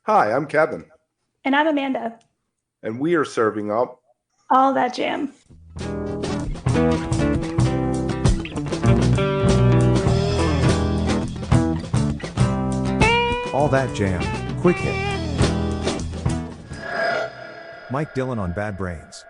Hi, I'm Kevin, And I'm Amanda. and we are serving up All that jam. All That Jam, Quick Hit. Mike Dillon on Bad Brains.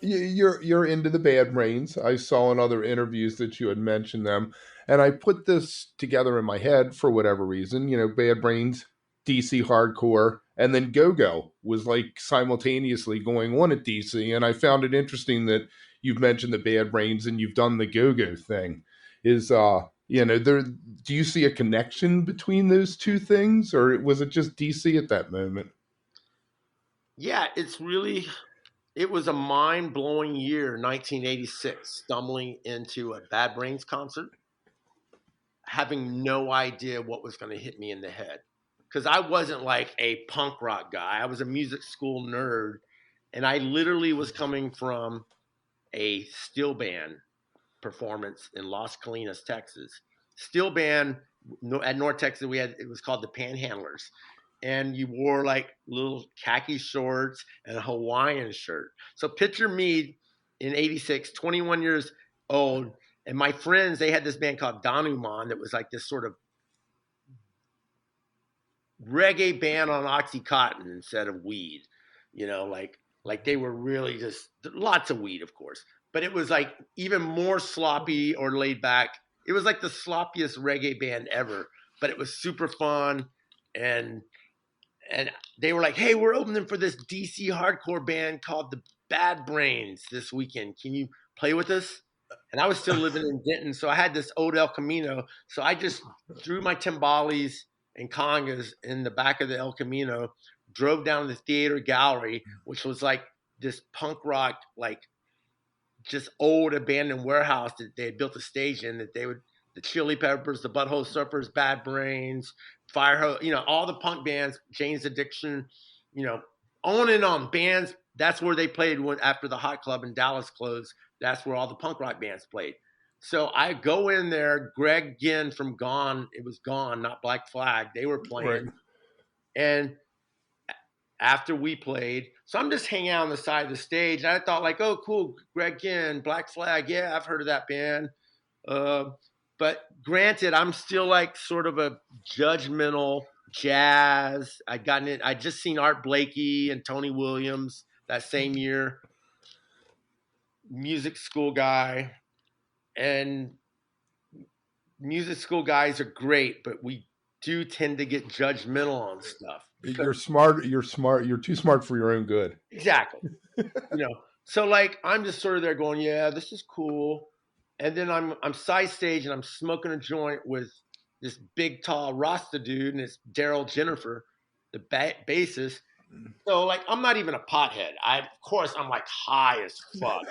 you're into the Bad Brains. I saw in other interviews that you had mentioned them, and I put this together in my head for whatever reason. Bad Brains, DC hardcore, and then Go Go was like simultaneously going on at DC, and I found it interesting that you've mentioned the Bad Brains and you've done the Go Go thing. Is there? Do you see a connection between those two things, or was it just DC at that moment? Yeah, it was a mind blowing year, 1986, stumbling into a Bad Brains concert, having no idea what was going to hit me in the head. Because I wasn't like a punk rock guy, I was a music school nerd, and I literally was coming from a steel band performance in Las Colinas, Texas. Steel band at North Texas, it was called the Panhandlers, and you wore like little khaki shorts and a Hawaiian shirt. So picture me in '86, 21 years old, and my friends they had this band called Danuman that was like this sort of reggae band on OxyContin instead of weed. Like they were really just lots of weed, of course, but it was like even more sloppy or laid back. It was like the sloppiest reggae band ever, but it was super fun. And and they were like, "Hey, we're opening for this DC hardcore band called the Bad Brains this weekend. Can you play with us?" And I was still living in Denton, so I had this old El Camino. So I just threw my timbales and congas in the back of the El Camino, drove down to the theater gallery, which was like this punk rock, like just old abandoned warehouse that they had built a stage in. That they would the Chili Peppers, the Butthole Surfers, Bad Brains, Firehose, all the punk bands, Jane's Addiction, you know, on and on bands. That's where they played after the Hot Club in Dallas closed. That's where all the punk rock bands played. So I go in there. Greg Ginn from Gone, it was Gone, not Black Flag. They were Right. playing, and after we played. So I'm just hanging out on the side of the stage. And I thought, like, oh, cool, Greg Ginn, Black Flag. Yeah, I've heard of that band. Uh, but granted, I'm still like sort of a judgmental jazz. I just seen Art Blakey and Tony Williams that same year, music school guy. And music school guys are great, but we do tend to get judgmental on stuff You're because smart. You're smart. You're too smart for your own good. exactly. So like I'm just sort of there going, yeah, this is cool. And then I'm side stage and I'm smoking a joint with this big tall Rasta dude, and it's Daryl Jennifer, the bassist. So like I'm not even a pothead. Of course I'm like high as fuck.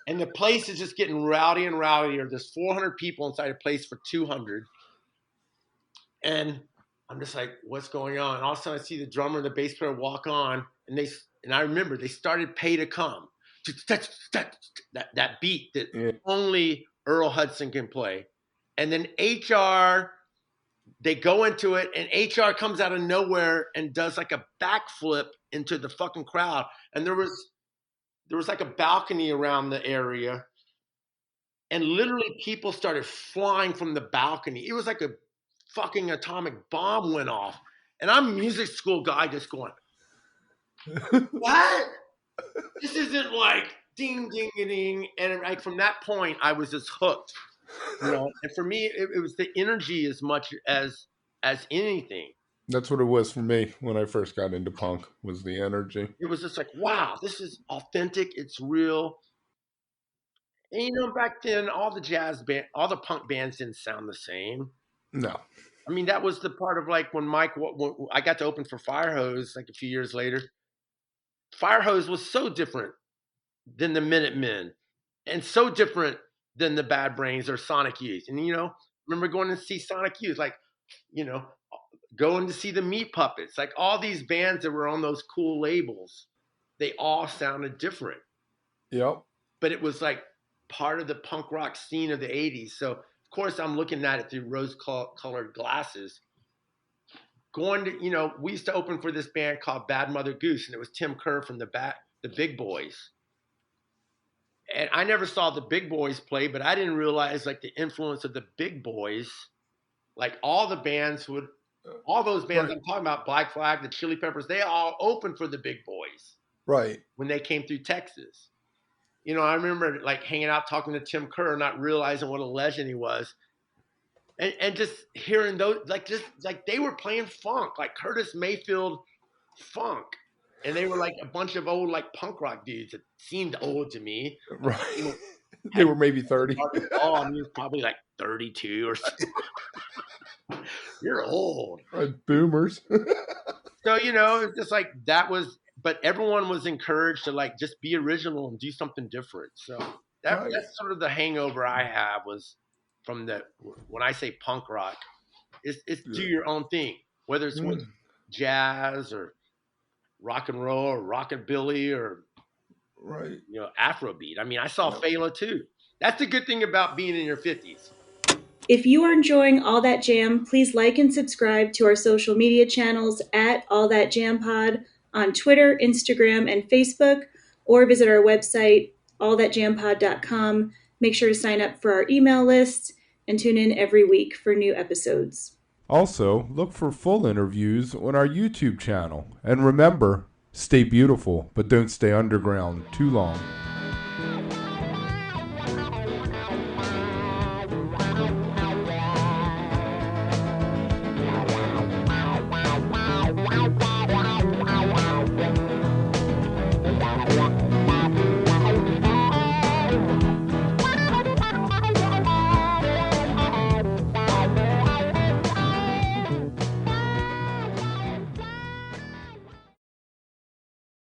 And the place is just getting rowdy and rowdier. There's 400 people inside a place for 200. And I'm just like, what's going on? And all of a sudden, I see the drummer and the bass player walk on, and I remember they started "Pay to Come," that beat that Yeah. only Earl Hudson can play, and then HR they go into it, and HR comes out of nowhere and does like a backflip into the fucking crowd, and there was like a balcony around the area, and literally people started flying from the balcony. It was like a fucking atomic bomb went off. And I'm a music school guy just going, what? This isn't like ding, ding, ding. And like from that point, I was just hooked. And for me, it was the energy as much as anything. That's what it was for me when I first got into punk. Was the energy? It was just like, wow, this is authentic. It's real. And back then, all the punk bands didn't sound the same. No. I mean, that was the part of like when when I got to open for Firehose like a few years later. Firehose was so different than the Minutemen and so different than the Bad Brains or Sonic Youth. And, remember going to see Sonic Youth, like, you know, going to see the Meat Puppets, like all these bands that were on those cool labels, they all sounded different. Yep. But it was like part of the punk rock scene of the 80s. So course, I'm looking at it through rose-colored glasses. Going to, we used to open for this band called Bad Mother Goose, and it was Tim Kerr from the Big Boys. And I never saw the Big Boys play, but I didn't realize like the influence of the Big Boys. Like all those bands Right. I'm talking about, Black Flag, the Chili Peppers, they all opened for the Big Boys Right. when they came through Texas. I remember like hanging out talking to Tim Kerr, not realizing what a legend he was. And just hearing those, like they were playing funk, like Curtis Mayfield funk. And they were like a bunch of old like punk rock dudes that seemed old to me. Right. They were maybe 30. Oh, I mean, he was probably like 32 or something. You're old. Right, boomers. So, it's just like that was, but everyone was encouraged to like just be original and do something different. So Right. that's sort of the hangover I have was from when I say punk rock, it's do your own thing, whether it's with jazz or rock and roll or rockabilly or Right. Afrobeat. I mean, I saw Fela too. That's the good thing about being in your 50s. If you are enjoying All That Jam, please like and subscribe to our social media channels at All That Jam Pod on Twitter, Instagram, and Facebook, or visit our website, allthatjampod.com. Make sure to sign up for our email list and tune in every week for new episodes. Also, look for full interviews on our YouTube channel. And remember, stay beautiful, but don't stay underground too long.